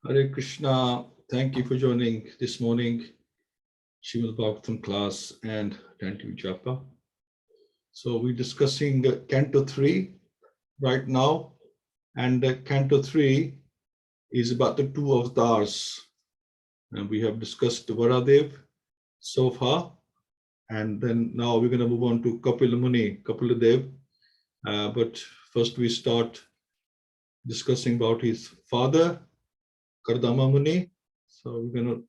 Hare Krishna, thank you for joining this morning Srimad Bhagavatam class and attentive japa. So we're discussing Canto 3 right now, and Canto 3 is about the two avatars. And we have discussed Varadev so far, and then now we're going to move on to Kapila Muni, Kapiladev. But first we start discussing about his father, Kardama Muni. So we're going to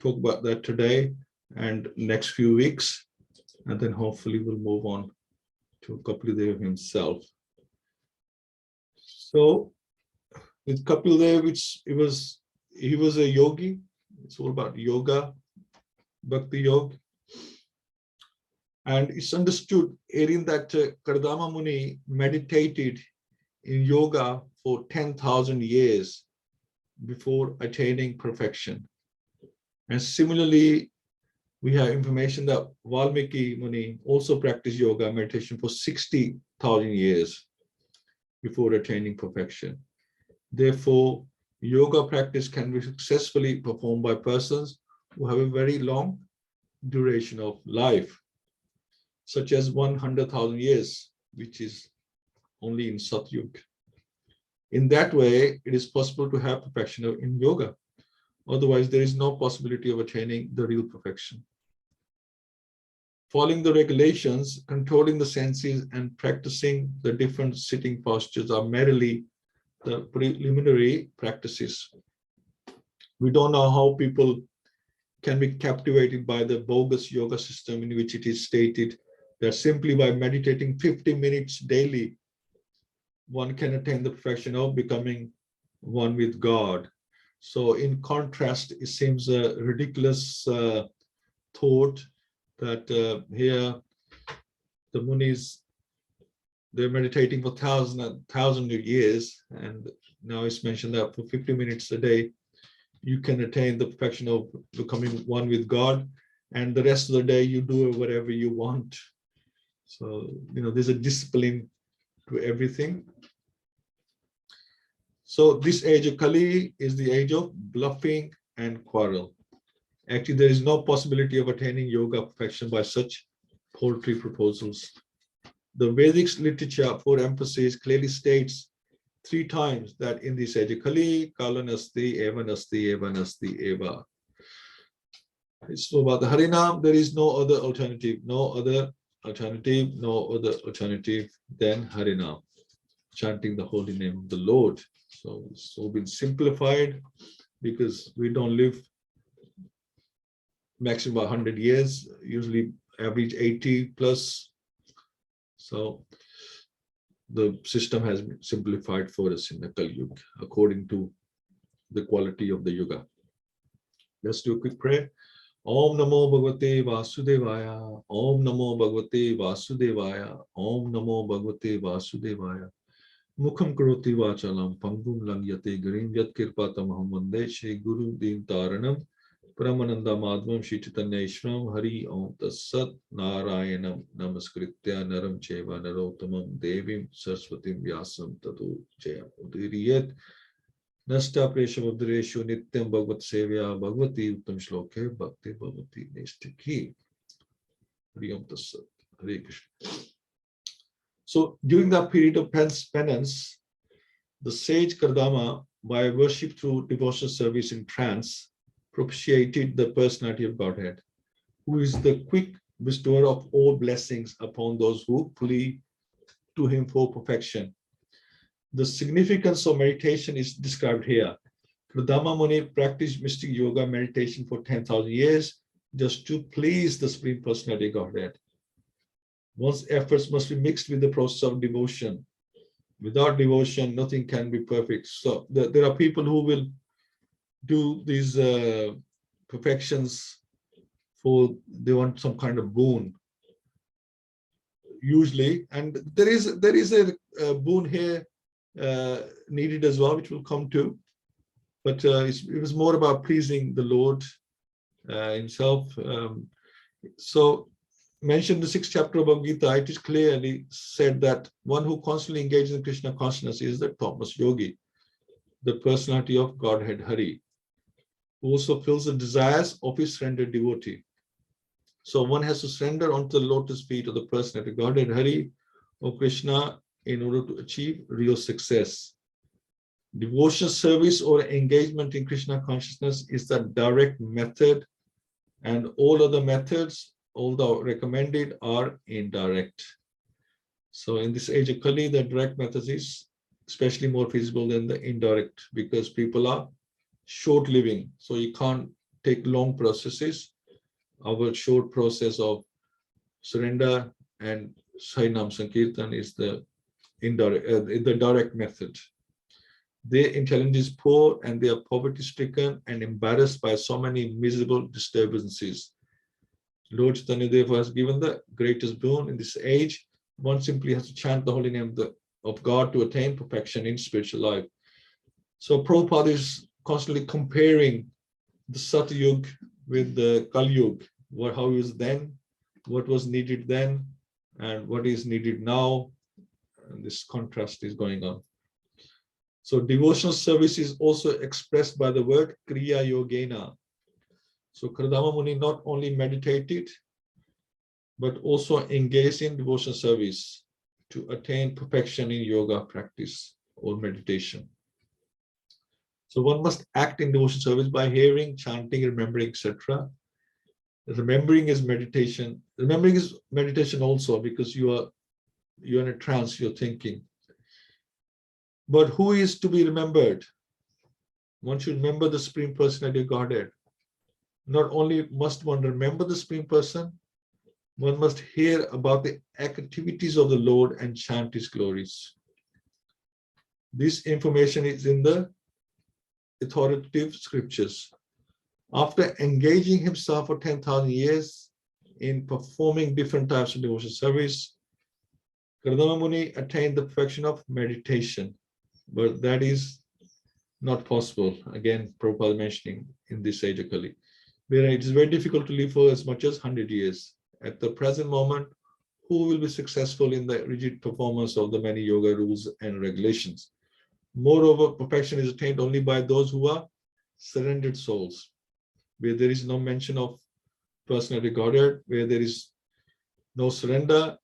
talk about that today and next few weeks, and then hopefully we'll move on to Kapildev himself. So with Kapildev, he was a yogi. It's all about yoga, bhakti yoga, and it's understood herein that Kardama Muni meditated in yoga for 10,000 years before attaining perfection. And similarly, we have information that Valmiki Muni also practiced yoga meditation for 60,000 years before attaining perfection. Therefore, yoga practice can be successfully performed by persons who have a very long duration of life, such as 100,000 years, which is only in Satyug. In that way, it is possible to have perfection in yoga. Otherwise, there is no possibility of attaining the real perfection. Following the regulations, controlling the senses, and practicing the different sitting postures are merely the preliminary practices. We don't know how people can be captivated by the bogus yoga system in which it is stated that simply by meditating 50 minutes daily, one can attain the perfection of becoming one with God. So in contrast, it seems a ridiculous thought that here the Munis, they're meditating for thousand years, and now it's mentioned that for 50 minutes a day, you can attain the perfection of becoming one with God, and the rest of the day you do whatever you want. So, there's a discipline to everything. So this age of Kali is the age of bluffing and quarrel. Actually, there is no possibility of attaining yoga perfection by such paltry proposals. The Vedic literature, for emphasis, clearly states 3 times that in this age of Kali, Kala Nasti, Eva Nasti, Eva Nasti, Eva. So about the Harinam, there is no other alternative, no other alternative than Harinam, chanting the holy name of the Lord. So it's all been simplified because we don't live maximum 100 years, usually average 80 plus. So the system has been simplified for us in the Kali Yuga according to the quality of the yoga. Let's do a quick prayer. Om Namo Bhagavate Vasudevaya. Om Namo Bhagavate Vasudevaya. Om Namo Bhagavate Vasudevaya. Mukham Karoti Vachalam Pangum Langyate Garim Yat Kirpatamaham Vande Shri Guru Dim Taranam Paramananda Madhvam Shri Chaitanya Ishram Hari Om Tassat Narayanam Namaskritya Naram Cheva Narottamam Devim Saraswatim Vyasam Tatu Jaya Udiriyat Nasta Preshamudreshu Nityam Bhagavat Sevya Bhagavati Uttam Shloke Bhakti Bhavati Nestiki Hari Om Tassat. Hare Krishna. So during that period of penance, the sage Kardama, by worship through devotional service in trance, propitiated the personality of Godhead, who is the quick bestower of all blessings upon those who flee to him for perfection. The significance of meditation is described here. Kardama Muni practiced mystic yoga meditation for 10,000 years just to please the Supreme Personality of Godhead. One's efforts must be mixed with the process of devotion. Without devotion, nothing can be perfect. So there are people who will do these perfections they want some kind of boon, usually. And there is a boon here needed as well, which we'll come to. But it was more about pleasing the Lord himself. So mentioned in the 6th chapter of Bhagavad-Gita, it is clearly said that one who constantly engages in Krishna consciousness is the topmost yogi. the personality of Godhead Hari, who also fills the desires of his surrendered devotee. So one has to surrender onto the lotus feet of the personality of Godhead Hari or Krishna in order to achieve real success. Devotional service or engagement in Krishna consciousness is the direct method, and all other methods, although recommended, are indirect. So in this age of Kali, the direct method is especially more feasible than the indirect, because people are short living. So you can't take long processes. Our short process of surrender and Sainam Sankirtan is the indirect, the direct method. Their intelligence is poor and they are poverty stricken and embarrassed by so many miserable disturbances. Lord Chaitanya Deva has given the greatest boon in this age. One simply has to chant the holy name of God to attain perfection in spiritual life. So Prabhupada is constantly comparing the Satyug with the Kalyug, how it was then, what was needed then, and what is needed now. And this contrast is going on. So devotional service is also expressed by the word Kriya Yogena. So Kardama Muni not only meditated, but also engaged in devotional service to attain perfection in yoga practice or meditation. So one must act in devotional service by hearing, chanting, remembering, etc. Remembering is meditation. Remembering is meditation also, because you're in a trance, you're thinking. But who is to be remembered? One should remember the Supreme Personality of Godhead. Not only must one remember the Supreme Person, one must hear about the activities of the Lord and chant his glories. This information is in the authoritative scriptures. After engaging himself for 10,000 years in performing different types of devotional service, Kardama Muni attained the perfection of meditation. But that is not possible. Again, Prabhupada mentioning in this age of Kali, where it is very difficult to live for as much as 100 years. At the present moment, who will be successful in the rigid performance of the many yoga rules and regulations? Moreover, perfection is attained only by those who are surrendered souls, where there is no mention of personality Godhead, where there is no surrender,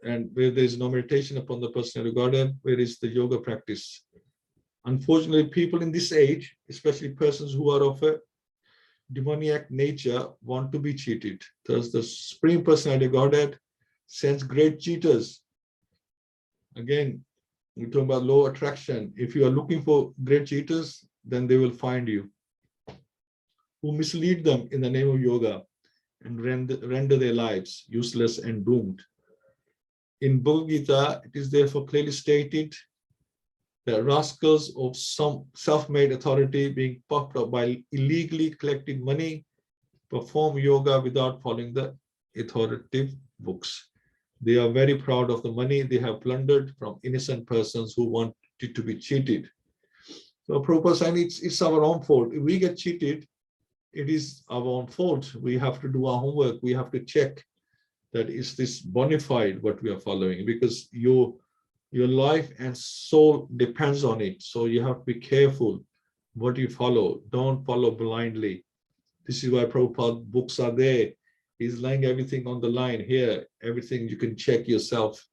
and where there is no meditation upon the personality Godhead, where is the yoga practice. Unfortunately, people in this age, especially persons who are of a demoniac nature, want to be cheated. Thus, the Supreme Personality Godhead sends great cheaters. Again, we're talking about law of attraction. If you are looking for great cheaters, then they will find you, who mislead them in the name of yoga and render their lives useless and doomed. In Bhagavad-Gita, it is therefore clearly stated that rascals of some self-made authority being puffed up by illegally collected money perform yoga without following the authoritative books. They are very proud of the money they have plundered from innocent persons who wanted to be cheated. So Prabhupada saying it's our own fault. If we get cheated, it is our own fault. We have to do our homework. We have to check that is this bona fide what we are following, because your life and soul depends on it. So you have to be careful what you follow. Don't follow blindly. This is why Prabhupada books are there. He's laying everything on the line here. Everything you can check yourself.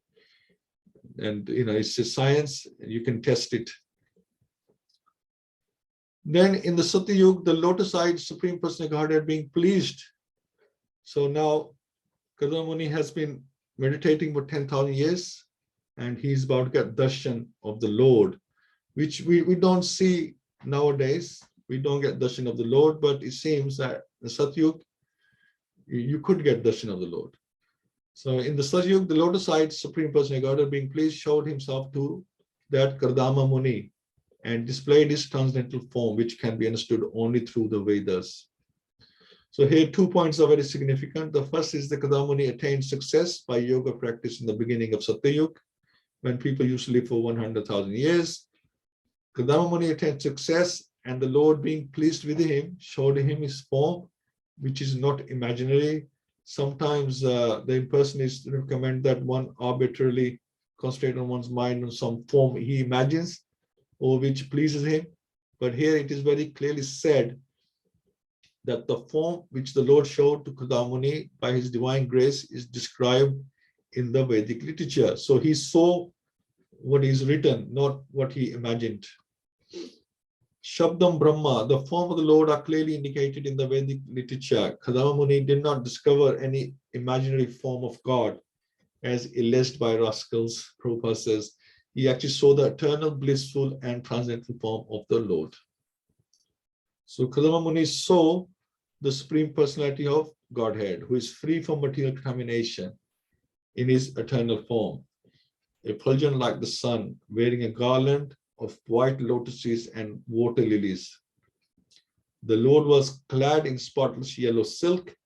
And it's a science, and you can test it. Then in the Satyug, the lotus-eyed Supreme Personality of Godhead being pleased. So now Kardama Muni has been meditating for 10,000 years, and he's about to get darshan of the Lord, which we don't see nowadays. We don't get darshan of the Lord, but it seems that in Satyug, you could get darshan of the Lord. So in the Satyug, the lotus-eyed Supreme Personality of Godhead being pleased showed himself to that Kardama Muni and displayed his transcendental form, which can be understood only through the Vedas. So here 2 points are very significant. The first is the Kardama Muni attained success by yoga practice in the beginning of Satyug, when people used to live for 100,000 years. Kardama Muni attained success, and the Lord, being pleased with him, showed him his form, which is not imaginary. Sometimes the impersonalists recommend that one arbitrarily concentrate on one's mind on some form he imagines, or which pleases him. But here it is very clearly said that the form which the Lord showed to Kardama Muni by his divine grace is described in the Vedic literature. So he saw what is written, not what he imagined. Shabdam Brahma, the form of the Lord, are clearly indicated in the Vedic literature. Kardama Muni did not discover any imaginary form of God, as alleged by rascals. Prabhupada says. He actually saw the eternal, blissful, and transcendental form of the Lord. So Kardama Muni saw the Supreme Personality of Godhead, who is free from material contamination in his eternal form, effulgent like the sun, wearing a garland of white lotuses and water lilies. The Lord was clad in spotless yellow silk,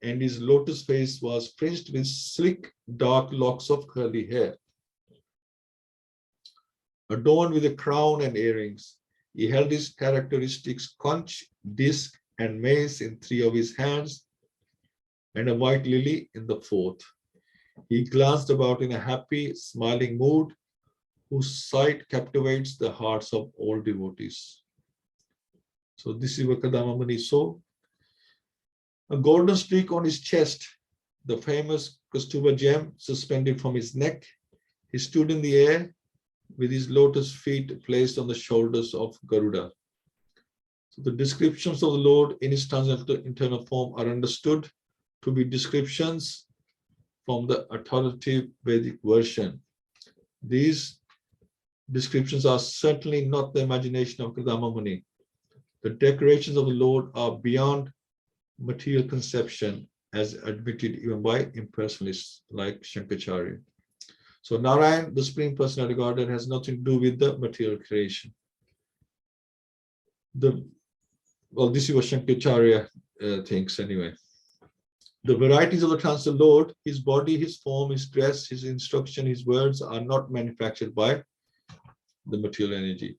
and his lotus face was fringed with slick, dark locks of curly hair. Adorned with a crown and earrings, he held his characteristic conch, disc, and mace in 3 of his hands, and a white lily in the 4th. He glanced about in a happy, smiling mood, whose sight captivates the hearts of all devotees. So this is what Kardama Muni saw. A golden streak on his chest, the famous Kaustubha gem suspended from his neck. He stood in the air with his lotus feet placed on the shoulders of Garuda. So the descriptions of the Lord in his transcendental internal form are understood to be descriptions from the authoritative Vedic version. These descriptions are certainly not the imagination of Kardama Muni. The decorations of the Lord are beyond material conception, as admitted even by impersonalists like Shankaracharya. So Narayan, the Supreme Personality of Godhead, has nothing to do with the material creation. This is what Shankaracharya thinks anyway. The varieties of the transcendental Lord, his body, his form, his dress, his instruction, his words are not manufactured by the material energy,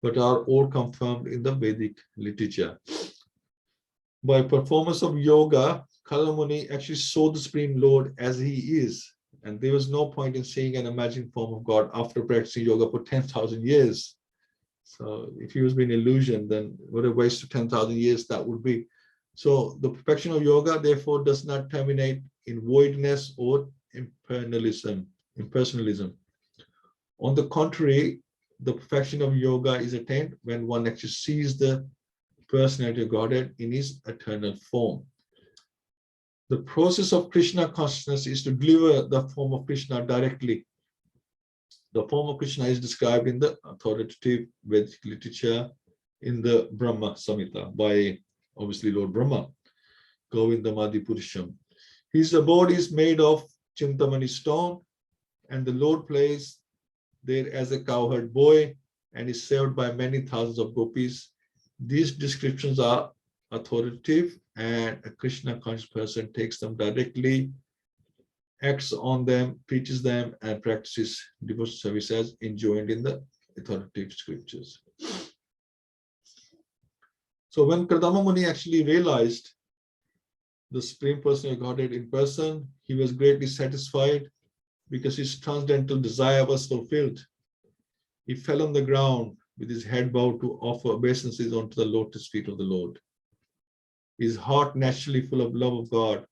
but are all confirmed in the Vedic literature. By performance of yoga, Kardama Muni actually saw the Supreme Lord as he is, and there was no point in seeing an imagined form of God after practicing yoga for 10,000 years. So if he was being illusioned, then what a waste of 10,000 years that would be. So the perfection of yoga, therefore, does not terminate in voidness or impersonalism. On the contrary, the perfection of yoga is attained when one actually sees the personality of Godhead in his eternal form. The process of Krishna consciousness is to deliver the form of Krishna directly. The form of Krishna is described in the authoritative Vedic literature in the Brahma Samhita by obviously Lord Brahma, Govindamadi Purusham. His abode is made of Chintamani stone, and the Lord plays there as a cowherd boy and is served by many thousands of gopis. These descriptions are authoritative, and a Krishna conscious person takes them directly, acts on them, preaches them, and practices devotional service as enjoined in the authoritative scriptures. So when Kardama Muni actually realized the Supreme Personality of Godhead in person, he was greatly satisfied because his transcendental desire was fulfilled. He fell on the ground with his head bowed to offer obeisances onto the lotus feet of the Lord. His heart naturally full of love of God,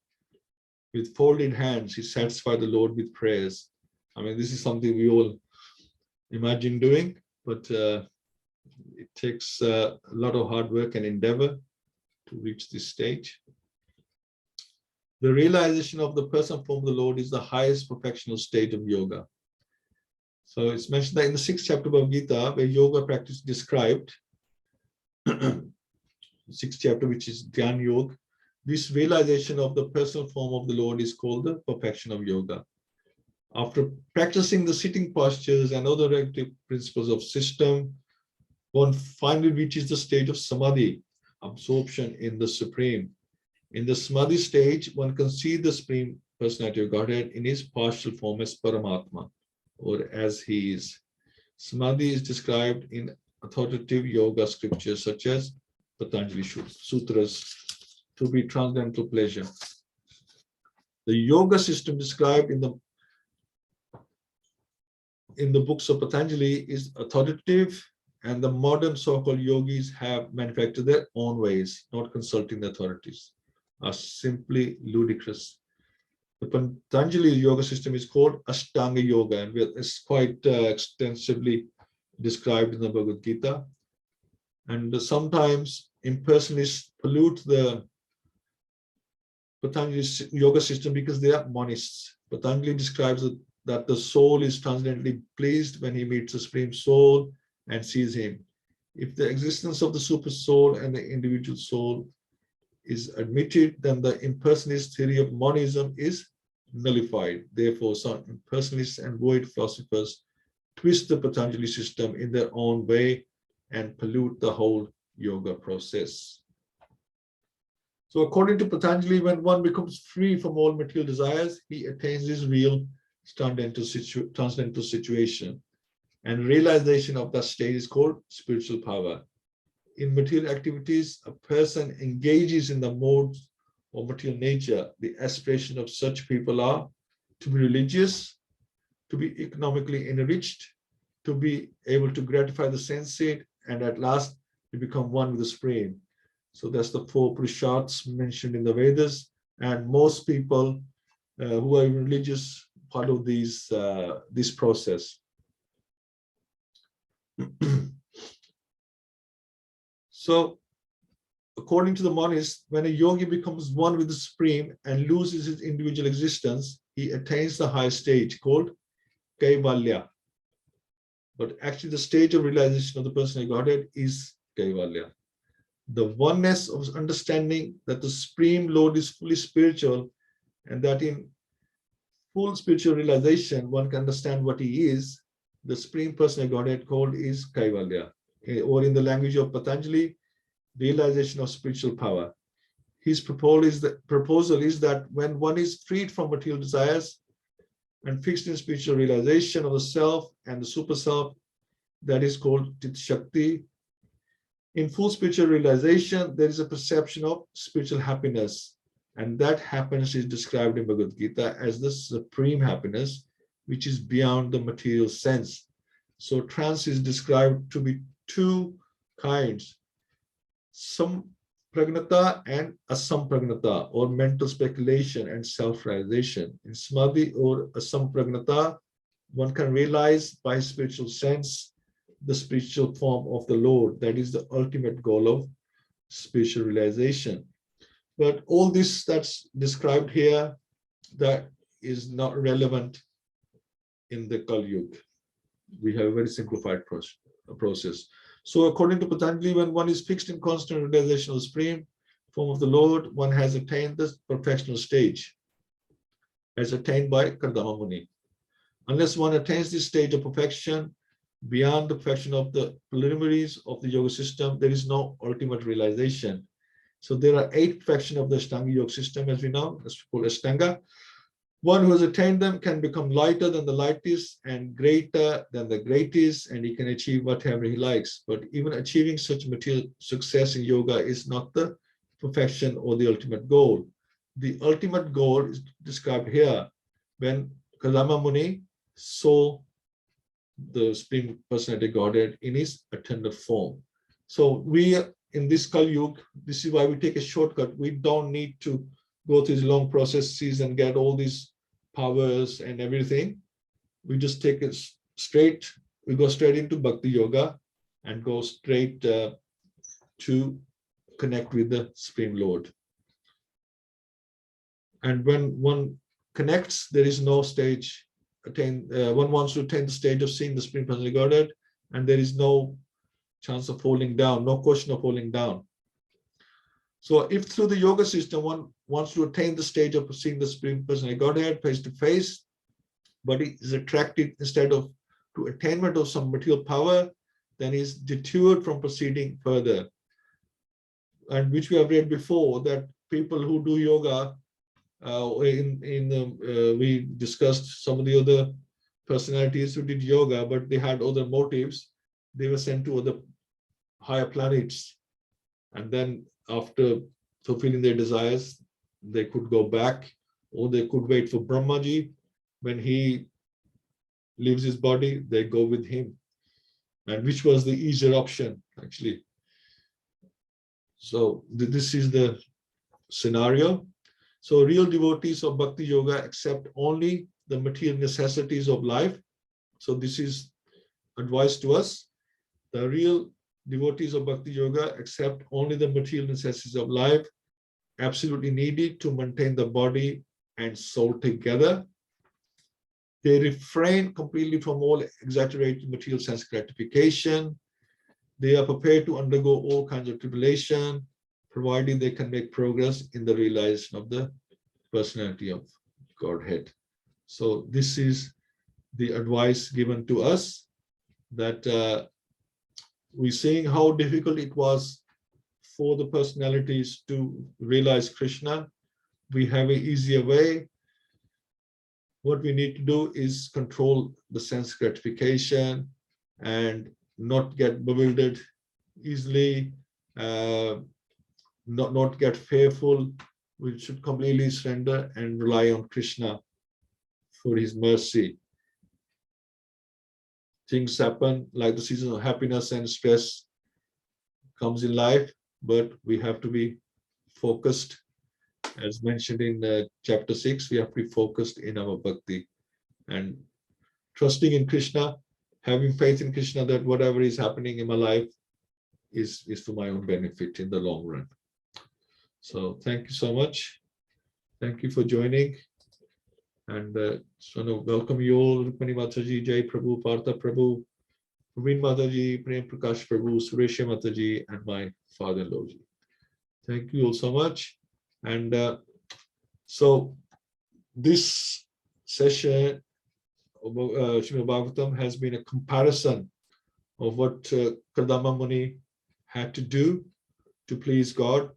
with folded hands, he satisfied the Lord with prayers. I mean, this is something we all imagine doing, but it takes a lot of hard work and endeavor to reach this stage. The realization of the personal form of the Lord is the highest perfectional state of yoga. So it's mentioned that in the 6th chapter of Bhagavad-Gita, where yoga practice is described, 6th chapter, which is Dhyan Yoga, this realization of the personal form of the Lord is called the perfection of yoga. After practicing the sitting postures and other relative principles of system, one finally reaches the stage of samadhi, absorption in the Supreme. In the samadhi stage, one can see the Supreme Personality of Godhead in his partial form as Paramatma, or as he is. Samadhi is described in authoritative yoga scriptures such as Patanjali Sutras to be transcendental pleasure. The yoga system described in the in the books of Patanjali is authoritative, and the modern so-called yogis have manufactured their own ways, not consulting the authorities, are simply ludicrous. The Patanjali yoga system is called Ashtanga Yoga, and it's quite extensively described in the Bhagavad-Gita. And sometimes impersonalists pollute the Patanjali yoga system because they are monists. Patanjali describes that the soul is transcendently pleased when he meets the Supreme Soul and sees him. If the existence of the super soul and the individual soul is admitted, then the impersonalist theory of monism is nullified. Therefore, some impersonalists and void philosophers twist the Patanjali system in their own way and pollute the whole yoga process. So according to Patanjali, when one becomes free from all material desires, he attains his real transcendental situation. And realization of that state is called spiritual power. In material activities, a person engages in the modes of material nature. The aspiration of such people are to be religious, to be economically enriched, to be able to gratify the sensate, and at last to become one with the Supreme. So that's the 4 Purusharthas mentioned in the Vedas, and most people who are religious follow this process. So, according to the monists, when a yogi becomes one with the Supreme and loses his individual existence, he attains the high stage called Kaivalya. But actually, the stage of realization of the personal Godhead is Kaivalya. The oneness of understanding that the Supreme Lord is fully spiritual, and that in full spiritual realization one can understand what he is, the Supreme Personal Godhead called is Kaivalya, or in the language of Patanjali, realization of spiritual power. His proposal is that when one is freed from material desires and fixed in spiritual realization of the self and the super self, that is called Tit Shakti. In full spiritual realization, there is a perception of spiritual happiness, and that happiness is described in Bhagavad-Gita as the supreme happiness, which is beyond the material sense. So trance is described to be 2 kinds, sampragnata and asampragnata, or mental speculation and self-realization. In samadhi or asampragnata, one can realize by spiritual sense the spiritual form of the Lord. That is the ultimate goal of spiritual realization. But all this that's described here, that is not relevant in the Kali Yuga. We have a very simplified process. So according to Patanjali, when one is fixed in constant realization of the Supreme form of the Lord, one has attained the perfectional stage, as attained by Kardama Muni. Unless one attains this stage of perfection, beyond the perfection of the preliminaries of the yoga system, there is no ultimate realization. So there are 8 perfections of the Ashtanga yoga system, as we know, that's called Ashtanga. One who has attained them can become lighter than the lightest and greater than the greatest, and he can achieve whatever he likes. But even achieving such material success in yoga is not the perfection or the ultimate goal. The ultimate goal is described here when Kardama Muni saw the Supreme Personality Godhead in his attendant form. So we, in this Kali Yuga, this is why we take a shortcut. We don't need to go through these long processes and get all these powers and everything. We just take it straight. We go straight into Bhakti Yoga and go straight to connect with the Supreme Lord. And when one connects, there is no stage. One wants to attain the stage of seeing the Supreme Personality Godhead, and there is no chance of falling down, no question of falling down. So if through the yoga system one wants to attain the stage of seeing the Supreme Personality Godhead face to face, but he is attracted instead of to attainment of some material power, then he is deterred from proceeding further. And which we have read before, that people who do yoga, we discussed some of the other personalities who did yoga, but they had other motives. They were sent to other higher planets, and then after fulfilling their desires, they could go back, or they could wait for Brahmaji when he leaves his body, they go with him. And which was the easier option, actually. So this is the scenario. So real devotees of Bhakti Yoga accept only the material necessities of life. So this is advice to us. The real devotees of Bhakti Yoga accept only the material necessities of life, absolutely needed to maintain the body and soul together. They refrain completely from all exaggerated material sense gratification. They are prepared to undergo all kinds of tribulation, provided they can make progress in the realization of the personality of Godhead. So this is the advice given to us, that we're seeing how difficult it was for the personalities to realize Krishna. We have an easier way. What we need to do is control the sense gratification and not get bewildered easily, not get fearful. We should completely surrender and rely on Krishna for his mercy. Things happen, like the season of happiness and stress comes in life, but we have to be focused. As mentioned in chapter 6, we have to be focused in our bhakti and trusting in Krishna, having faith in Krishna that whatever is happening in my life is for my own benefit in the long run. So thank you so much. Thank you for joining. And so to welcome you all, Rukmani Mataji, Jai Prabhu, Partha Prabhu, Praveen Mataji, Prem Prakash Prabhu, Suresh Mataji, and my father-in-law. Thank you all so much. And so this session of Srimad Bhagavatam has been a comparison of what Kardama Muni had to do to please God.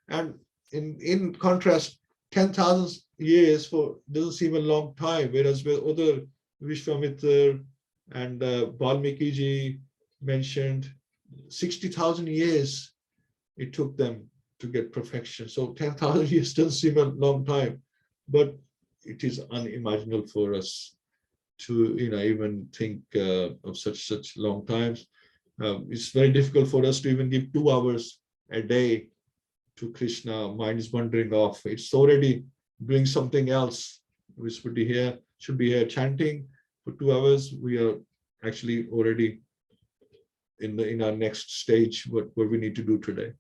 And in contrast, 10,000 years doesn't seem a long time, whereas with other Vishwamitra and Valmiki ji mentioned 60,000 years it took them to get perfection. So 10,000 years doesn't seem a long time, but it is unimaginable for us to even think of such long times. It's very difficult for us to even give 2 hours a day to Krishna. Mind is wandering off. It's already doing something else. We should be here chanting for 2 hours. We are actually already in our next stage, what we need to do today.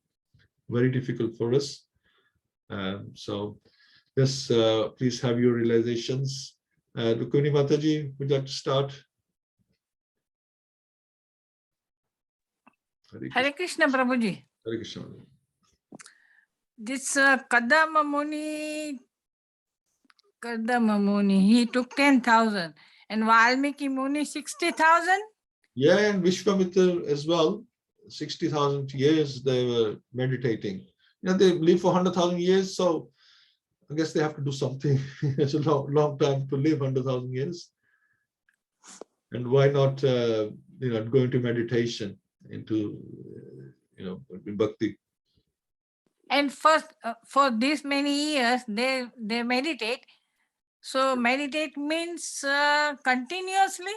Very difficult for us. So yes, please have your realizations. Rukmini Mataji, would you like to start? Hare Krishna, Prabhuji. Hare Krishna. This Kardama Muni, he took 10,000, and Valmiki Muni 60,000. Yeah, and Vishwamitra as well. 60,000 years they were meditating. They live for 100,000 years, so I guess they have to do something. It's a long time to live 100,000 years. And why not, go into meditation, into, in bhakti. And first, for this many years, they meditate. So meditate means continuously.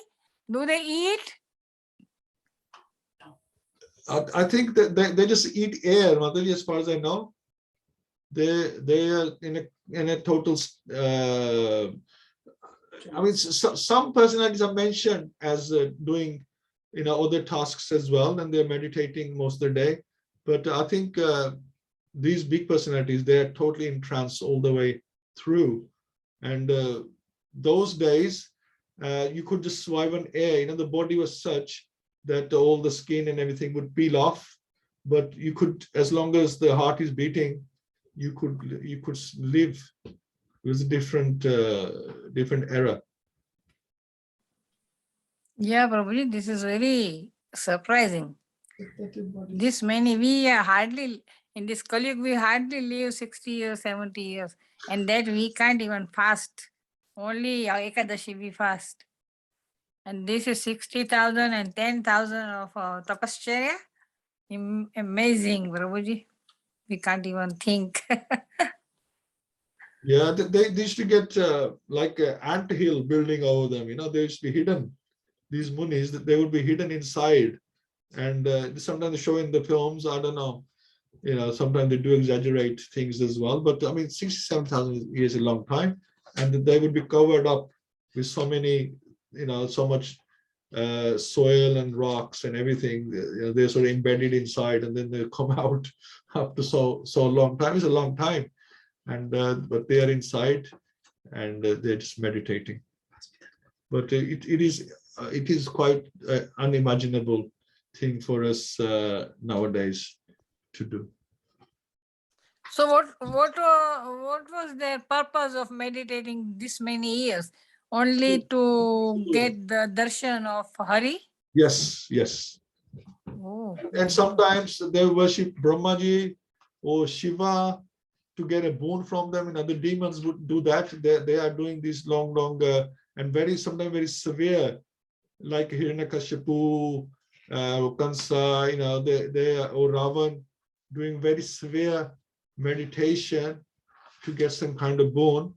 Do they eat? I think that they just eat air, Mataji, as far as I know. They are in a total. Some personalities are mentioned as doing, other tasks as well, and they're meditating most of the day. But I think these big personalities, they are totally in trance all the way through. And those days, you could just survive on air. The body was such that all the skin and everything would peel off, but you could, as long as the heart is beating, you could live. It was a different era. Yeah, Prabhuji, this is very surprising. This many, we are hardly, in this Kali Yuga, we hardly live 60 years, 70 years, and that we can't even fast. Only Ekadashi we fast. And this is 60,000 and 10,000 of Tapascharya. Amazing, Prabhuji. We can't even think. Yeah, they used to get like an ant hill building over them. They used to be hidden. These munis, that they would be hidden inside, and sometimes they show in the films. I don't know. Sometimes they do exaggerate things as well. But I mean, 67,000 years is a long time, and they would be covered up with so many, so much soil and rocks and everything. They're sort of embedded inside, and then they come out after so long time. It's a long time, and but they are inside, and they're just meditating. But it is quite unimaginable thing for us nowadays to do. So what was their purpose of meditating this many years? Only to get the darshan of Hari? Yes, yes. Oh. And sometimes they worship Brahmaji or Shiva to get a boon from them. The demons would do that. They are doing these long, and sometimes very severe, like Hiranyakashipu, Kansa, they or Ravan, doing very severe meditation to get some kind of boon.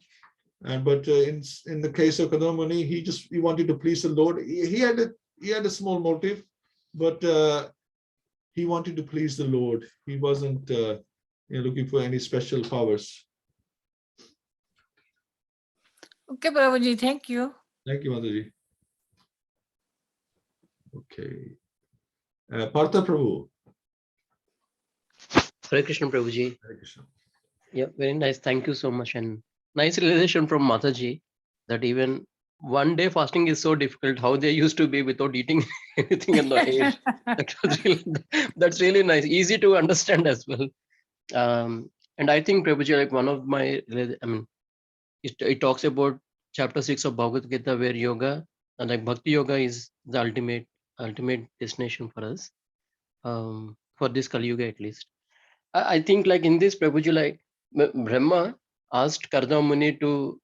But in the case of Kardama Muni, he wanted to please the Lord. He had a small motive, but he wanted to please the Lord. He wasn't looking for any special powers. Okay, Prabhuji, thank you. Thank you, Mataji. Okay. Partha Prabhu. Hare Krishna, Prabhuji. Hare Krishna. Yeah, very nice. Thank you so much. And nice realization from Mataji that even one day fasting is so difficult, how they used to be without eating anything in the age. That's really nice. Easy to understand as well. And I think, Prabhuji, like one of my, it talks about chapter 6 of Bhagavad-Gita, where yoga and like bhakti yoga is the ultimate destination for us, for this Kali Yuga at least. I think like in this, Prabhuji, like Brahma asked Kardama Muni to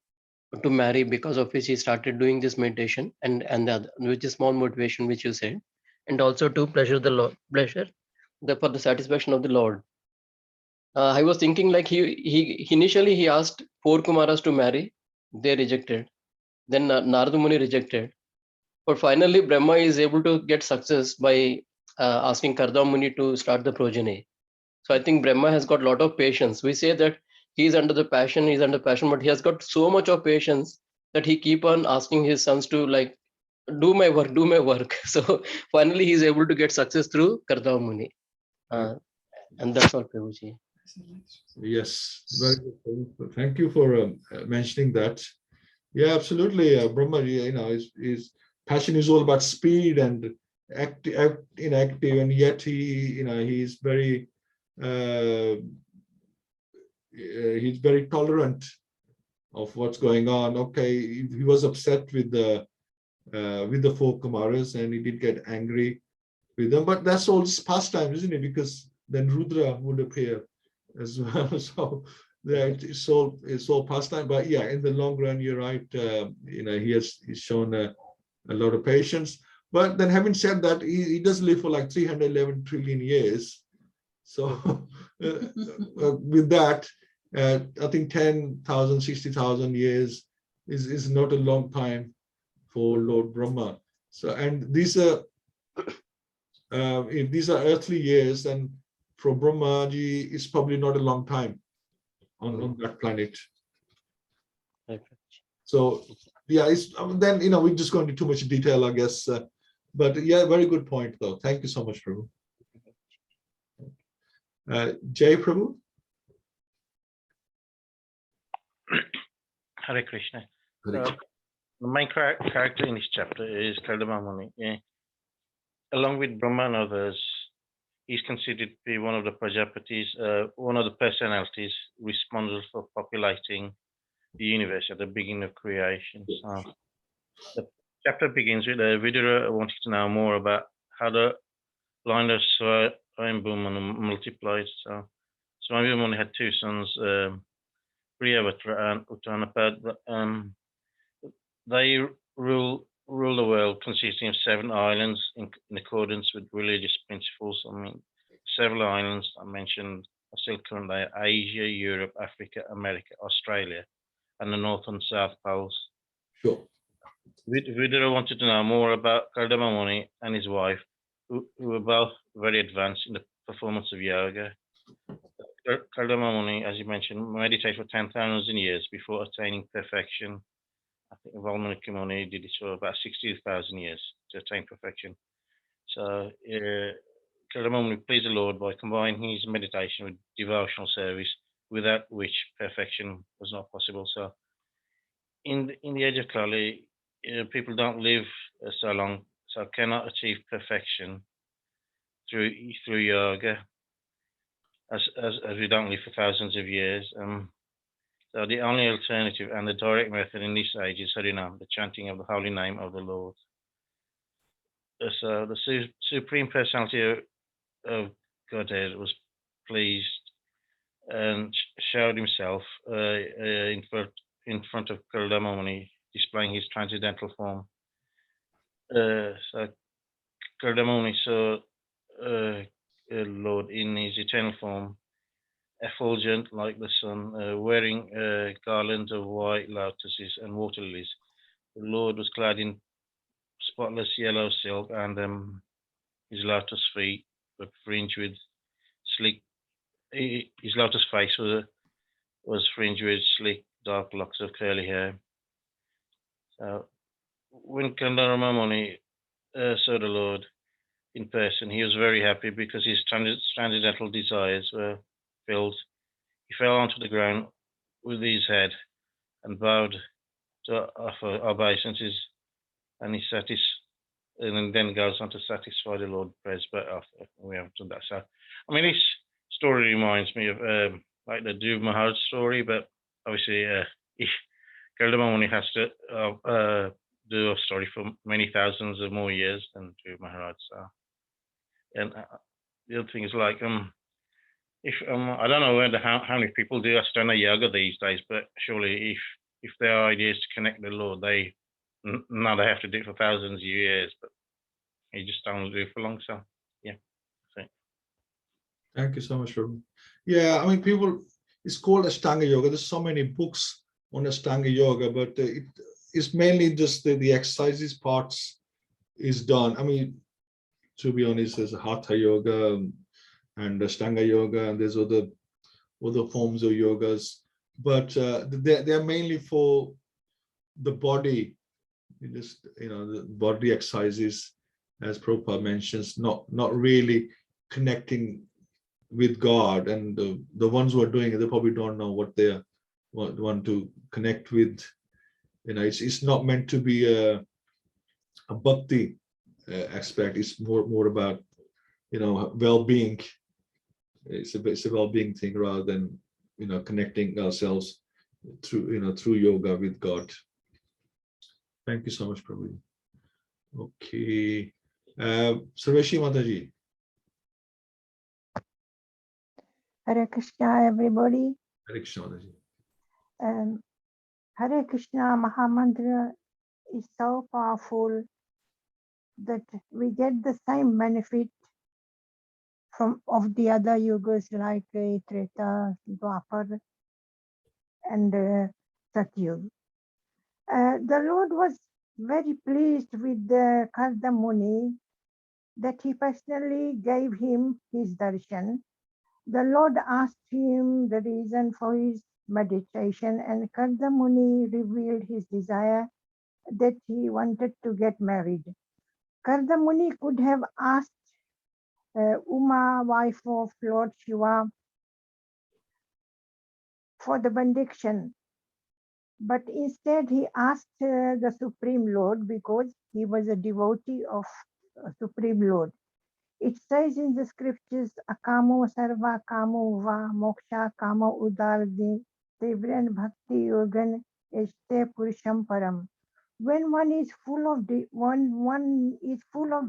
marry, because of which he started doing this meditation, and the other, which is small motivation, which you said, and also to pleasure the Lord, for the satisfaction of the Lord. I was thinking like he initially he asked 4 Kumaras to marry, they rejected. Then Narada Muni rejected, but finally Brahma is able to get success by asking Kardama Muni to start the progeny. So I think Brahma has got a lot of patience. We say that he's under passion, but he has got so much of patience that he keep on asking his sons to like, do my work. So finally he's able to get success through Kardama Muni. And that's all, Prabhuji. Yes, very good. Thank you for mentioning that. Yeah, absolutely. Brahma, his passion is all about speed and active, and yet he's very tolerant of what's going on. Okay, he was upset with the 4 Kumaras, and he did get angry with them, but that's all just pastime, isn't it? Because then Rudra would appear as well. So it's all pastime. But yeah, in the long run, you're right. He's shown a lot of patience. But then, having said that, he does live for like 311 trillion years. So with that, I think 10,000, 60,000 years is not a long time for Lord Brahma. So, and these are earthly years, and for Brahmaji, it's probably not a long time on that planet. So yeah, then we just go into too much detail, I guess. But yeah, very good point though. Thank you so much, Prabhu. Jay Prabhu. Hare Krishna. The main character in this chapter is Kardama Muni. Yeah. Along with Brahma and others, he's considered to be one of the Prajapatis, one of the personalities responsible for populating the universe at the beginning of creation. So the chapter begins with Vidura wanting to know more about how the line of Swayambhu multiplied. So Swayambhu Muni had 2 sons, Priyavatra and Uttanapad. They rule the world, consisting of 7 islands in accordance with religious principles. I mean, several islands I mentioned are still current. They are Asia, Europe, Africa, America, Australia, and the North and South Poles. Sure. Vidura wanted to know more about Kardama Muni and his wife, who were both very advanced in the performance of yoga. Kardama Muni, as you mentioned, meditated for 10,000 years before attaining perfection. I think Valmiki Muni did it for about 60,000 years to attain perfection. So Kardama Muni pleased the Lord by combining his meditation with devotional service, without which perfection was not possible. So in the age of Kali, people don't live so long, so cannot achieve perfection through yoga, as we don't live for thousands of years. So the only alternative and the direct method in this age is Harinam, the chanting of the holy name of the Lord. So the Supreme Personality of Godhead was pleased and showed himself in front of Kardama Muni, displaying his transcendental form. So Kardama Muni saw Lord in his eternal form, effulgent like the sun, wearing garlands of white lotuses and water lilies. The Lord was clad in spotless yellow silk, and his lotus feet were fringed with sleek. His lotus face was fringed with sleek dark locks of curly hair. So when Kardama Muni saw the Lord in person, he was very happy because his transcendental desires were filled. He fell onto the ground with his head and bowed to offer obeisances, and then goes on to satisfy the Lord prayers. But after we haven't done that, so I mean, this story reminds me of like the Dhruv Maharaj story, but obviously Kardama Muni has to do a story for many thousands of more years than Dhruv Maharaj. So, and the other thing is like if I don't know how many people do Ashtanga yoga these days, but surely if their idea is to connect the Lord, they have to do it for thousands of years, but you just don't do it for long. So yeah. So. Thank you so much, Robin. Yeah, I mean, it's called Ashtanga Yoga. There's so many books on Ashtanga Yoga, but it's mainly just the exercises parts is done. I mean, to be honest, there's Hatha Yoga and Ashtanga Yoga, and there's other forms of yogas, but they're mainly for the body. Just the body exercises, as Prabhupada mentions, not really connecting with God, and the ones who are doing it, they probably don't know what they want to connect with. It's not meant to be a bhakti aspect. It's more about well-being. It's a well-being thing rather than connecting ourselves through yoga with God. Thank you so much, Prabhu. Okay, Sarveshi Mataji. Hare Krishna, everybody. Hare Krishna Mataji. Hare Krishna Mahamantra is so powerful that we get the same benefit of the other yugas like Treta, Dwapar, and Satyug. The Lord was very pleased with the Kardama Muni that he personally gave him his darshan. The Lord asked him the reason for his meditation, and Kardama Muni revealed his desire that he wanted to get married. Kardama Muni could have asked Uma, wife of Lord Shiva, for the benediction, but instead he asked the Supreme Lord because he was a devotee of Supreme Lord. It says in the scriptures, Akamo sarva kamo va moksha kamo udardi tevran bhakti yogan este purusham param. When one is full of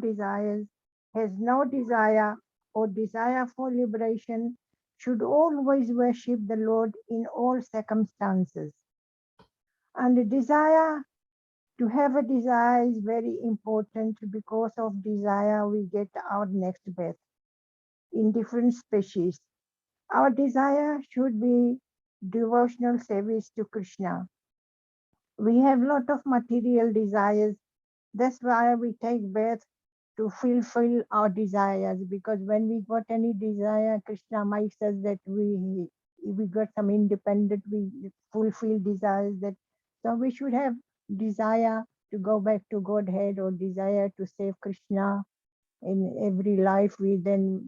desires, has no desire or desire for liberation, should always worship the Lord in all circumstances. And the desire, to have a desire is very important. Because of desire, we get our next birth in different species. Our desire should be devotional service to Krishna. We have lot of material desires. That's why we take birth to fulfill our desires, because when we got any desire, Krishna might says that we got some independent, we fulfill desires, that so we should have desire to go back to Godhead or desire to save Krishna in every life. We then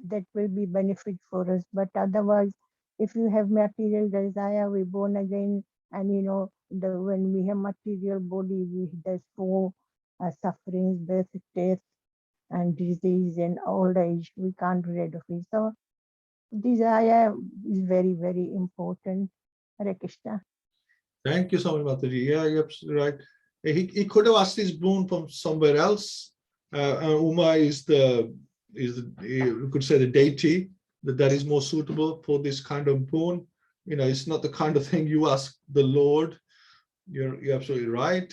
that will be benefit for us. But otherwise, if you have material desire, we born again, and when we have material body, there's four sufferings, birth, death, and disease and old age. We can't rid of it. So desire is very, very important. Hare Krishna. Thank you so much, Mataji. Yeah, you're absolutely right. He could have asked his boon from somewhere else. Uma is you could say the deity that is more suitable for this kind of boon. It's not the kind of thing you ask the Lord. You're absolutely right.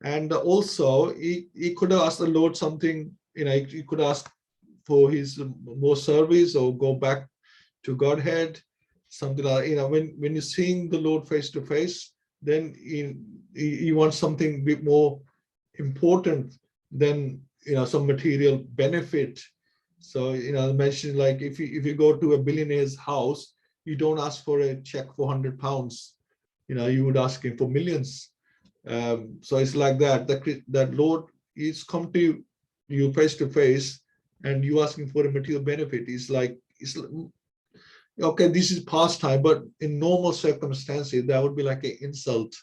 And also, he could have asked the Lord something. He could ask for his more service or go back to Godhead, something like when you're seeing the Lord face to face, then he wants something a bit more important than some material benefit. So I mentioned, like, if you go to a billionaire's house, you don't ask for a check for £100. You would ask him for millions. So it's like that Lord is come to you face to face, and you asking for a material benefit. It's okay, this is pastime, but in normal circumstances, that would be like an insult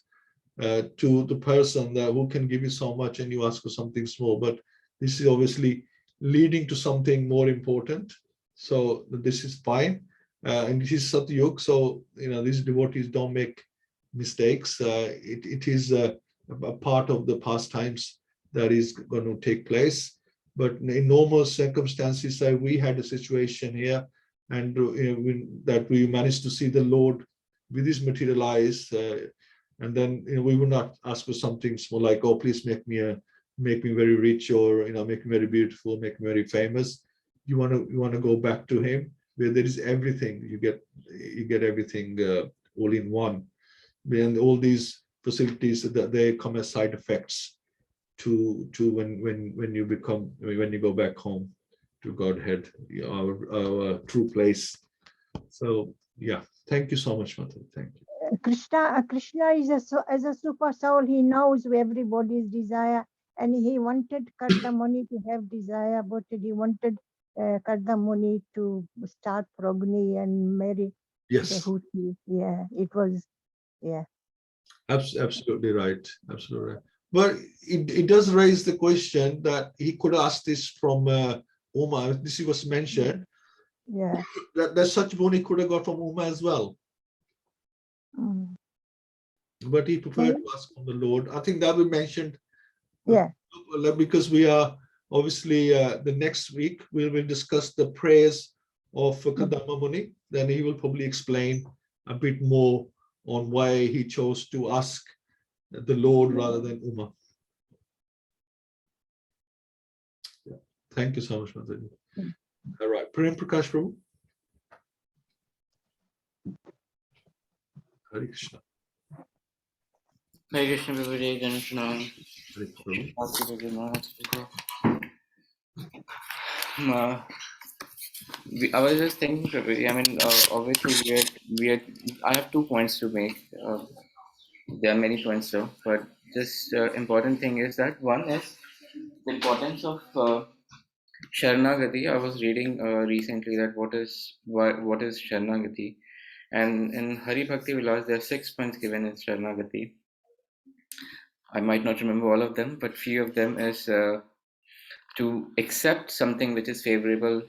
to the person who can give you so much, and you ask for something small. But this is obviously leading to something more important. So this is fine. And this is Satyug. So, these devotees don't make mistakes. It is a part of the pastimes that is going to take place. But in normal circumstances, we had a situation here, and that we managed to see the Lord with his material eyes, and then we would not ask for something small, like, oh, please make me very rich, or make me very beautiful, make me very famous. You want to go back to him where there is everything. You get everything all in one. And all these facilities, that they come as side effects to when you go back home to Godhead, our true place. So yeah, thank you so much, Mata. Thank you. Krishna is as a super soul. He knows everybody's desire, and he wanted Kardamuni to have desire, but he wanted Kardamuni to start progeny and marry Yes, the Huti. Yeah, it was. Yeah. absolutely right. Absolutely right. But it does raise the question that he could ask this from Uma. This was mentioned. Yeah. That such boon he could have got from Uma as well. Mm. But he preferred to ask from the Lord. I think that we mentioned. Yeah. Because we are obviously the next week we will discuss the prayers of Kardama Muni. Then he will probably explain a bit more on why he chose to ask the Lord rather than Uma. Yeah. Thank you so much, Mataji. All right, Prem Prakash Prabhu. Hare Krishna. Hare Krishna, Prabhuji, Krishna. Hare Prabhu. I was just thinking, Prabhuji, I mean, obviously I have 2 points to make. There are many points though, but this important thing is that one is the importance of Sharanagati. I was reading recently that what is Sharanagati, and in Hari Bhakti Vilas there are 6 points given in Sharanagati. I might not remember all of them, but few of them is to accept something which is favorable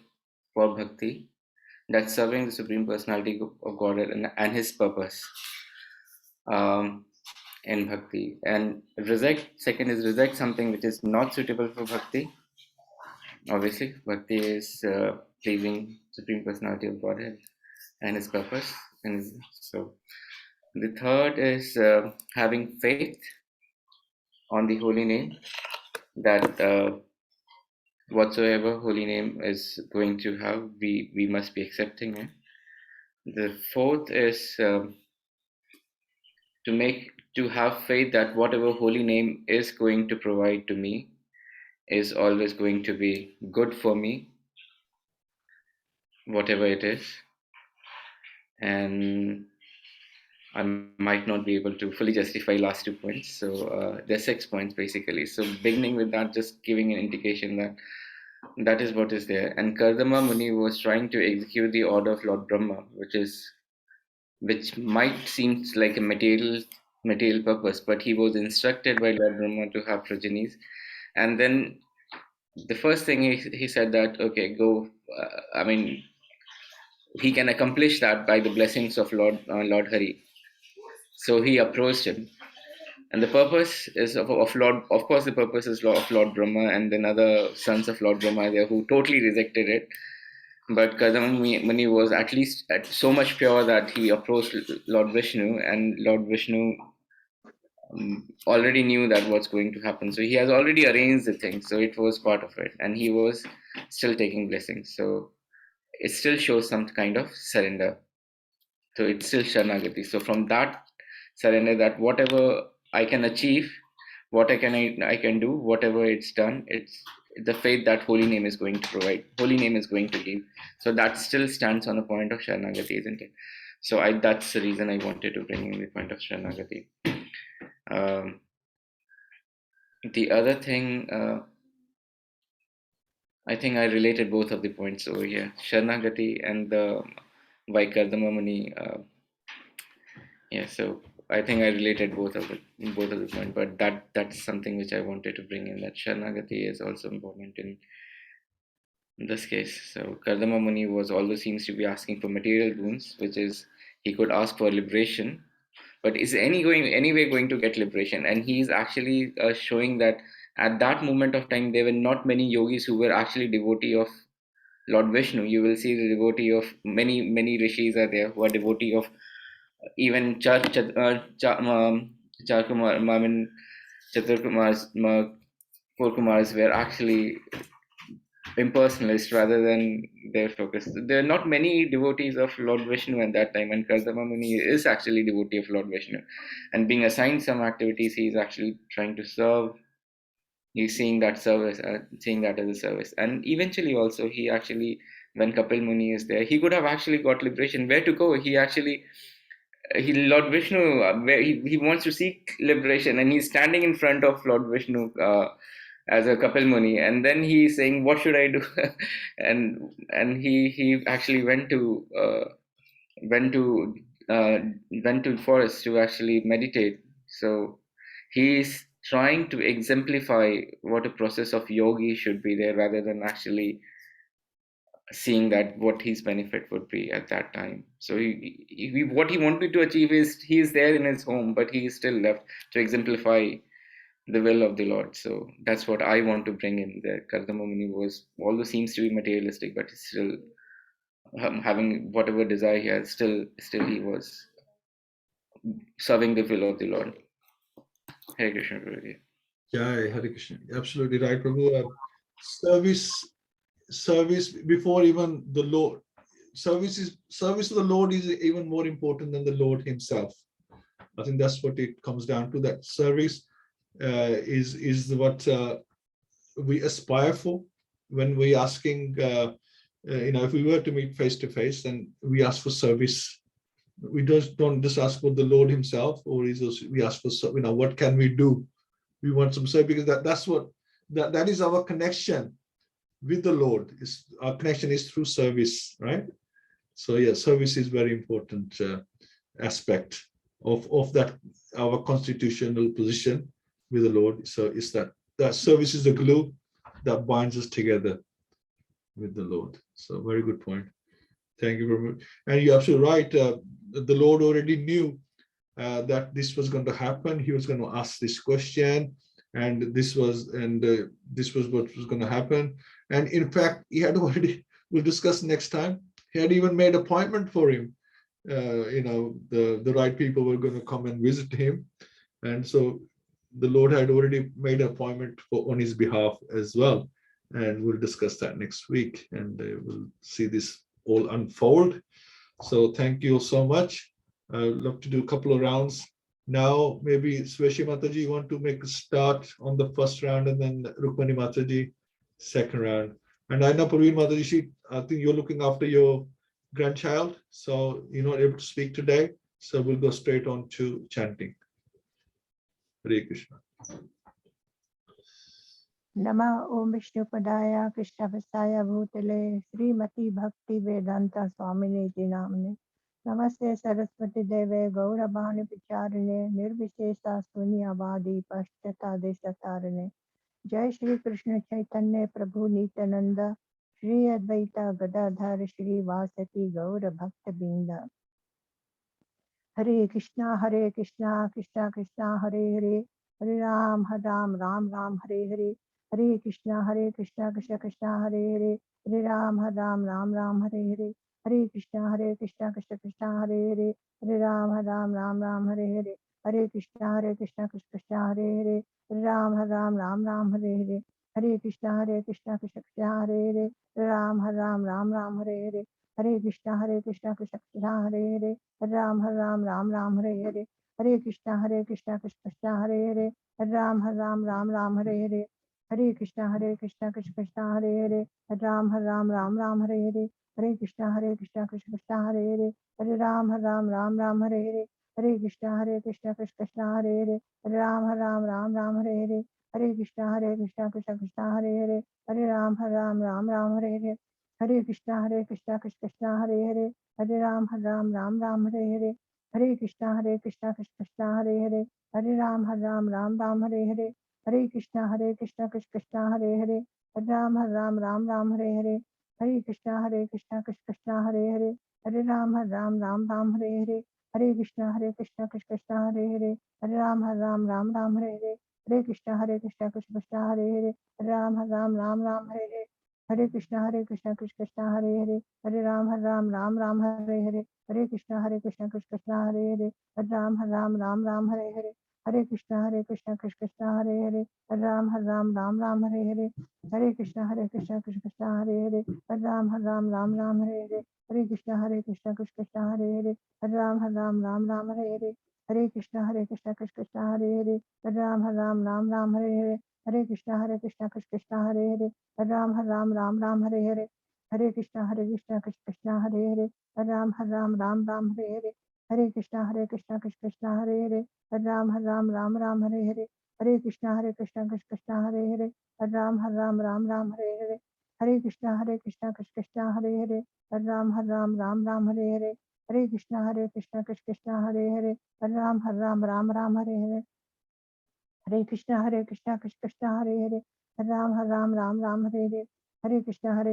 for bhakti, that's serving the Supreme Personality of Godhead and His purpose in bhakti. And second is reject something which is not suitable for bhakti. Obviously, bhakti is pleasing Supreme Personality of Godhead and His purpose. And so the third is having faith on the holy name, that whatsoever holy name is going to have, we must be accepting it. The fourth is to have faith that whatever holy name is going to provide to me is always going to be good for me, whatever it is. And I might not be able to fully justify last 2 points. So there's 6 points basically. So beginning with that, just giving an indication that that is what is there. And Kardama Muni was trying to execute the order of Lord Brahma, which might seem like a material purpose, but he was instructed by Lord Brahma to have progenis. And then the first thing he said that, okay, go, he can accomplish that by the blessings of Lord Hari. So he approached him. And the purpose is of Lord, of course, the purpose is of Lord Brahma and then other sons of Lord Brahma there who totally rejected it. But Kardama Muni was at least so much pure that he approached Lord Vishnu, and Lord Vishnu already knew that what's going to happen. So he has already arranged the thing. So it was part of it. And he was still taking blessings. So it still shows some kind of surrender. So it's still Sharanagati. So from that surrender, that whatever I can achieve, what I can do, whatever it's done, it's the faith that holy name is going to provide, holy name is going to give. So that still stands on a point of Sharanagati, isn't it? So that's the reason I wanted to bring in the point of Sharanagati. The other thing, I think I related both of the points over here, Sharanagati and the Kardama Muni. So I think I related both of the points, but that's something which I wanted to bring in, that Sharanagati is also important in this case. So Kardama Muni always seems to be asking for material boons, which is he could ask for liberation, but is anyway going to get liberation? And he is actually showing that at that moment of time there were not many yogis who were actually devotee of Lord Vishnu. You will see the devotee of many rishis are there who are devotee of even Chaturkumars were actually impersonalist rather than their focus. There are not many devotees of Lord Vishnu at that time, and Kardama Muni is actually devotee of Lord Vishnu, and being assigned some activities, he is actually trying to serve. He's seeing that service, seeing that as a service, and eventually also he actually, when Kapil Muni is there, he could have actually got liberation. Where to go? Lord Vishnu, where he wants to seek liberation, and he's standing in front of Lord Vishnu as a Kapil Muni, and then he's saying, "What should I do?" and he actually went to forest to actually meditate. So he's trying to exemplify what a process of yogi should be there, rather than actually seeing that what his benefit would be at that time. So what he wanted to achieve is, he is there in his home, but he is still left to exemplify the will of the Lord. So that's what I want to bring in there. Kardama Muni although seems to be materialistic, but still having whatever desire he has, still he was serving the will of the Lord. Hare Krishna, Guruji. Jai Hare Krishna. Absolutely right, Prabhu. Service before even the Lord. Service to the Lord is even more important than the Lord himself. I think that's what it comes down to. That service is what we aspire for when we asking. If we were to meet face to face, then we ask for service. We don't just ask for the Lord himself, or we ask for, what can we do? We want some service, because that is our connection with the Lord. Our connection is through service, right? So yeah, service is very important aspect of that, our constitutional position with the Lord. So it's that service is the glue that binds us together with the Lord. So very good point. Thank you very much. And you're absolutely right. The Lord already knew that this was going to happen. He was going to ask this question, and this was what was going to happen. And in fact, he had already, we'll discuss next time, he had even made appointment for him. The right people were going to come and visit him. And so the Lord had already made an appointment on his behalf as well. And we'll discuss that next week, and we'll see this all unfold. So thank you so much. I'd love to do a couple of rounds. Now, maybe Swashi Mataji, you want to make a start on the first round, and then Rukmani Mataji, second round. And I know Praveen Mataji, I think you're looking after your grandchild, so you're not able to speak today. So we'll go straight on to chanting. Hare Krishna. Nama Om Vishnupadaya Krishna Vasaya Bhutale Srimati Bhakti Vedanta Swamini Namne Namaste Saraswati Deve Gauravani Picharine Nirvishesa Sunyavadi Pashtata Desatarine Jai Shri Krishna Chaitanya Prabhu Nityananda Shri Advaita Gadadhar Shri Vasati Gaura Bhakta Binda Hare Krishna, Krishna Krishna, Hare Hare, Hare Ram, Ram Hare Hare, Hare Krishna, Krishna Krishna, Hare Hare, Hare Ram, Ram Hare Hare, Hare Krishna, Krishna Krishna, Hare Hare, Hare Ram, Ram Hare Hare, Hare Krishna, Krishna Krishna, Hare Hare, Hare Ram, Hare Hare, Hare Krishna, Krishna Krishna, Hare Hare, Hare Ram, Ram Hare Hare, Hare Krishna, Krishna Krishna, Hare Hare, Ram Ram Hare Hare, Hare Krishna, Krishna Krishna, Hare Hare, Ram Ram Hare Hare, Hare Krishna, Krishna Krishna, Hare Hare, Ram Ram Hare Hare, Hare Krishna, Krishna Krishna, Hare Hare, Hare Ram Ram Hare Hare, Hare Krishna, Krishna Krishna, Hare Hare, Ram Ram Hare Hare, Hare Krishna, Krishna Krishna, Hare Hare, Hare Ram Ram Hare Hare, Hare Krishna, Krishna Krishna, Hare Hare, Hare Ram Ram Hare Hare, Hare Krishna, Krishna Krishna, Hare Hare, Hare Ram Ram Hare Hare, Hare Krishna, Krishna Krishna, Hare Hare, Hare Ram Ram Hare Hare, Hare Krishna, Krishna Krishna, Hare Hare, Hare Ram Ram Hare Hare, Hare Krishna, Krishna Krishna, Hare Hare, Hare Ram Ram Hare Hare, Hare Krishna, Krishna Krishna, Hare Hare, Hare Ram Ram Hare Hare, Hare Krishna, Krishna Krishna, Hare Hare, Hare Ram Ram Hare Hare, Hare Krishna, Krishna Krishna, Hare Hare, Hare Ram Ram Hare Hare, Hare Krishna, Krishna Krishna, Hare Hare, Hare Ram Ram Hare Hare, Hare Krishna, Krishna Krishna, Hare Hare, Hare Ram Ram Hare Hare, Hare Krishna, Krishna Krishna, Hare Hare, Hare Ram Ram Hare Hare, Hare Krishna, Krishna Krishna, Hare Hare, Hare Ram Ram Hare Hare, Hare Krishna, Krishna Krishna, Hare Hare, Hare Ram Ram Hare Hare, Hare Krishna, Krishna Hare Hare, Hare Ram Ram Hare Hare, Hare Krishna, Krishna Krishna, Hare Hare, Hare Ram Ram Hare Hare, Hare Krishna, Krishna Krishna, Hare Hare, Hare Ram Ram Hare Hare, Hare Krishna, Krishna Krishna, Hare Hare, Hare Ram Ram Hare Hare, Hare Krishna, Krishna Krishna, Hare Hare, Hare Ram Ram Hare Hare, Hare Krishna, Krishna Krishna, Hare Hare, Hare Ram Hare Hare, Hare Krishna, Krishna Krishna, Hare Hare, Hare Ram Ram Hare Hare, Hare Krishna, Krishna Krishna,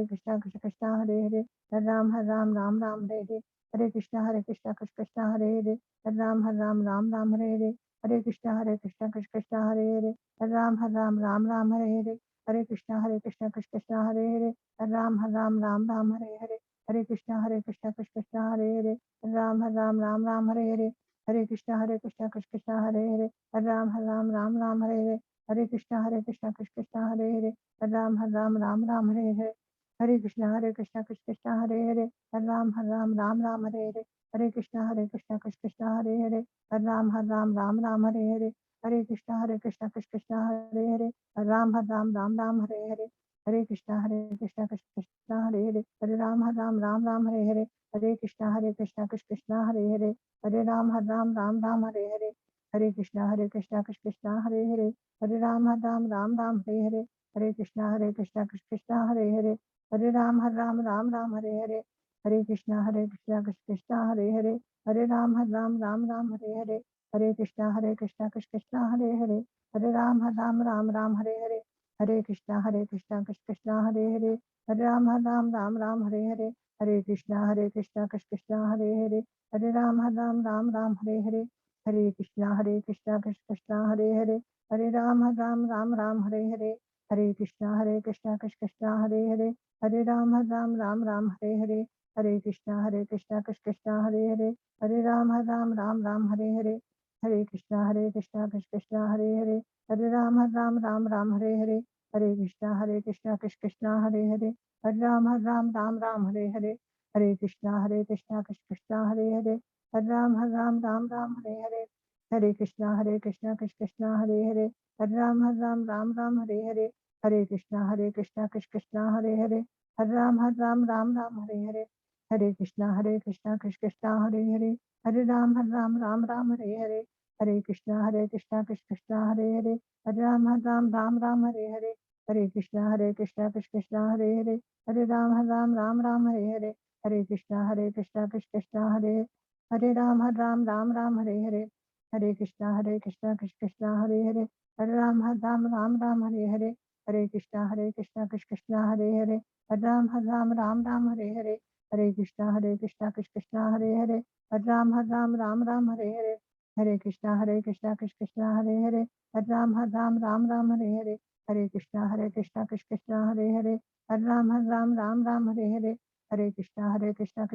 Hare Hare, Hare Ram Ram Hare Hare, Hare Krishna, Krishna Krishna, Hare Hare, Hare Ram Ram Hare Hare, Hare Krishna, Krishna Krishna, Hare Hare, Hare Ram Ram Hare Hare, Hare Krishna, Krishna Krishna, Hare Hare, Hare Ram Ram Hare Hare, Hare Krishna, Krishna Krishna, Hare Hare, Hare Ram Hare Hare, Hare Krishna, Krishna Krishna, Hare Hare, Hare Ram Hare Hare, Hare Krishna, Krishna Krishna, Hare Hare, Hare Ram Hare Hare, Hare Krishna, Krishna Krishna, Hare Hare, Hare Ram Hare Hare, Hare Krishna, Krishna Krishna, Hare Hare, Hare Ram Hare Hare, Hare Krishna, Krishna Krishna, Hare Hare, Hare Ram Hare Hare, Hare Krishna, Krishna Krishna, Hare Hare, Hare Ram Hare Hare, Hare Krishna, Krishna Hare Hare, Hare Ram Hare Hare, Hare Krishna, Krishna Hare Hare, Hare Ram Hare Hare, Hare Krishna, Krishna Hare Hare, Hare Ram Hare Hare, Hare Krishna, Krishna Hare Hare, Hare Ram Hare Hare, Hare Krishna, Krishna Hare Hare, Hare Ram Hare Hare, Hare Krishna, Krishna Hare Hare, Hare Ram Hare Hare, Hare Krishna, Krishna Hare Hare, Hare Ram Hare Hare, Hare Krishna, Krishna Hare Hare, Hare Ram Hare Hare, Hare Krishna, Krishna Hare Hare, Hare Ram Hare Hare, Hare Krishna, Krishna Hare Hare, Hare Ram Hare Hare, Hare Krishna, Krishna Hare Hare, Hare Ram Hare Hare, Hare Krishna Krishna Krishna Hare Hare, Hare Ram Ram Ram Hare Hare, Hare Krishna Krishna Krishna Hare Hare, Hare Ram Ram Hare Hare, Hare Krishna Krishna Hare Hare, Hare Ram Ram Hare Hare, Hare Krishna Krishna Hare Hare, Hare Ram Ram Hare Hare, Hare Krishna Krishna Hare Hare, Hare Ram Ram Hare Hare, Hare Krishna Krishna Hare Hare, Hare Ram Ram Hare Hare, Hare Krishna Krishna Hare, Hare Ram Ram Hare Hare, Hare Krishna Krishna Hare Hare, Hare Ram Ram Hare Hare, Hare Krishna Krishna Hare Hare, Hare Ram Ram Hare Hare, Hare Krishna Krishna Hare Hare, Hare Ram Ram Hare Hare, Hare Krishna Krishna Hare Hare, Hare Ram Ram Hare Hare, Hare Krishna Krishna Hare Hare, Hare Ram Ram Hare Hare, Hare Krishna Krishna Hare Hare, Hare Ram Ram Hare Hare, Hare Krishna Krishna Hare Hare, Hare Ram Ram Hare Hare, Hare Krishna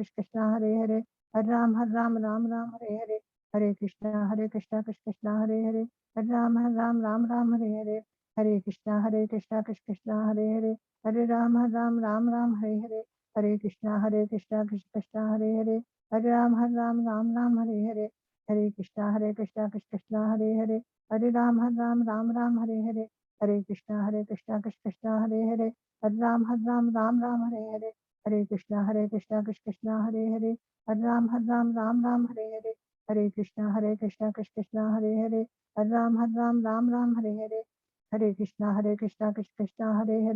Krishna Hare Hare, Hare Ram Ram Hare Hare, Hare Krishna Krishna Hare Hare, Hare Ram Ram Hare Hare, Hare Krishna Krishna Hare Hare, Hare Ram Ram Hare Hare, Hare Krishna Krishna Hare Hare, Hare Ram Ram Hare Hare, Hare Krishna Krishna Hare Hare, Hare Ram Ram Hare Hare, Hare Krishna Krishna Hare Hare, Hare Ram Ram Hare Hare, Hare Krishna Krishna Hare Hare, Hare Ram Ram Hare Hare, Hare Krishna Krishna Hare Hare, Hare Ram Ram Hare Hare, Hare Krishna Krishna Hare Hare, Hare Ram Ram Hare Hare, Hare Krishna Krishna Hare Hare,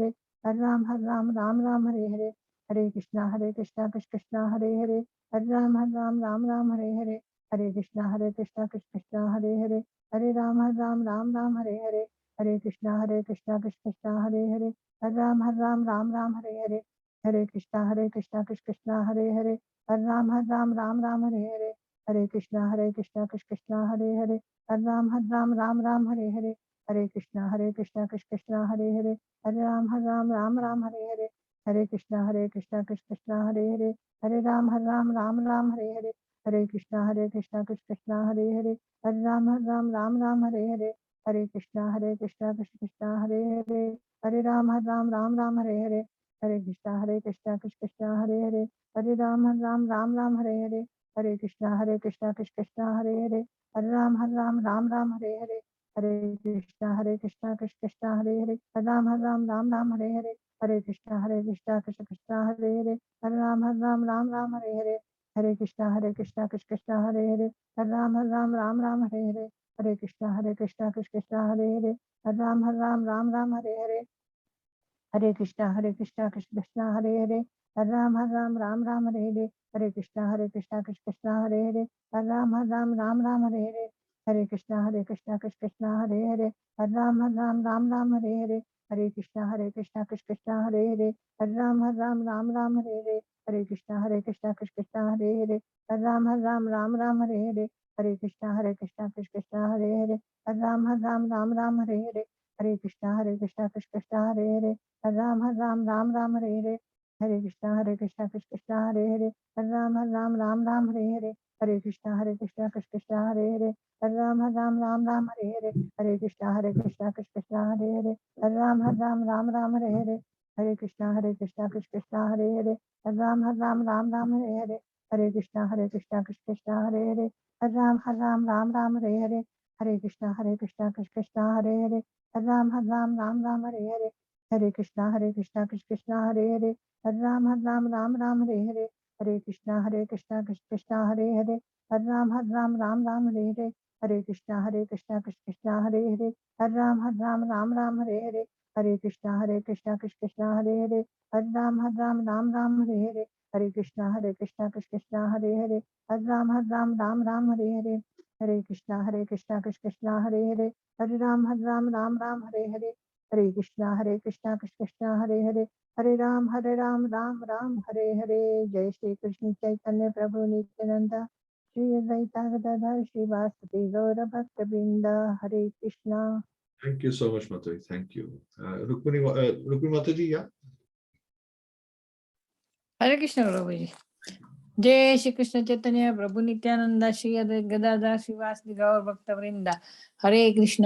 Hare Ram Ram Hare Hare, Hare Krishna Krishna Hare Hare, Hare Ram Ram Hare Hare, Hare Krishna Krishna Hare Hare, Hare Ram Ram Hare Hare, Hare Krishna Krishna Hare Hare, Hare Ram Ram Hare Hare, Hare Krishna Krishna Hare Hare, Hare Ram Ram Hare Hare, Hare Krishna Krishna Hare Hare, Hare Ram Ram Hare Hare, Hare Krishna Krishna Hare Hare, Hare Ram Ram Hare Hare, Hare Krishna Krishna Hare Hare, Hare Ram Ram Hare Hare, Hare Krishna Krishna Hare Hare, Hare Ram Ram Hare Hare, Hare Krishna Krishna Hare Hare, Hare Ram Ram Hare Hare, Hare Krishna Krishna Hare Hare, Hare Ram Ram Hare Hare, Hare Krishna Krishna Hare Hare, Hare Ram Ram Hare Hare, Hare Krishna Krishna Hare Hare, Hare Ram Ram Hare Hare, Hare Krishna Krishna Hare Hare, Hare Ram Ram Hare Hare, Hare Krishna Krishna Hare Hare, Hare Ram Ram Hare Hare, Hare Krishna Krishna Hare Hare, Hare Ram Ram Hare Hare, Hare Krishna Krishna Hare Hare, Hare Ram Ram Hare Hare, Hare Krishna Krishna Hare Hare, Hare Ram Ram Hare Hare, Hare Krishna Krishna Hare Hare, Hare Ram Ram Hare Hare, Hare Krishna Krishna Hare Hare, Hare Ram Ram Hare Hare, Hare Krishna Krishna Hare Hare, Hare Ram Ram Hare Hare, Hare Krishna Krishna Hare Hare, Hare Ram Ram Hare Hare, Hare Krishna Krishna Hare Hare, Hare Ram Ram Hare Hare, Hare Krishna Krishna Hare Hare, Hare Ram Ram Hare Hare, Hare Krishna Krishna Hare Hare, Hare Ram Ram Hare Hare, Hare Krishna Krishna Hare Hare, Hare Ram Ram Hare Hare, Hare Krishna Krishna Hare Hare, Hare Ram Ram Hare Hare, Hare Krishna Krishna Hare Hare, Hare Ram Ram Hare Hare, Hare Krishna Krishna Hare Hare, Hare Ram Ram Hare Hare, Hare Krishna Krishna Hare Hare, Hare Ram Ram Hare Hare, Hare Krishna Krishna Hare Hare, Hare Ram Ram Hare Hare, Hare Krishna Krishna Hare Hare, Hare Ram Ram Hare Hare, Hare Krishna Krishna Hare Hare, Hare Ram Ram Hare Hare. Jai Shri Krishna Chaitanya Prabhu Nityananda, Shri Advaita Gadadhar Shri Vasudeva Gaura Bhakta Vrinda. Hare Krishna. Thank you so much, Mataji. Thank you. Rukmini Mataji, yeah. Hare Krishna Prabhuji. जय श्री कृष्ण चैतन्य प्रभु नित्यानंद श्री अद्वैत गदाधर श्रीवासदि गौर भक्त वृंदा. हरे कृष्ण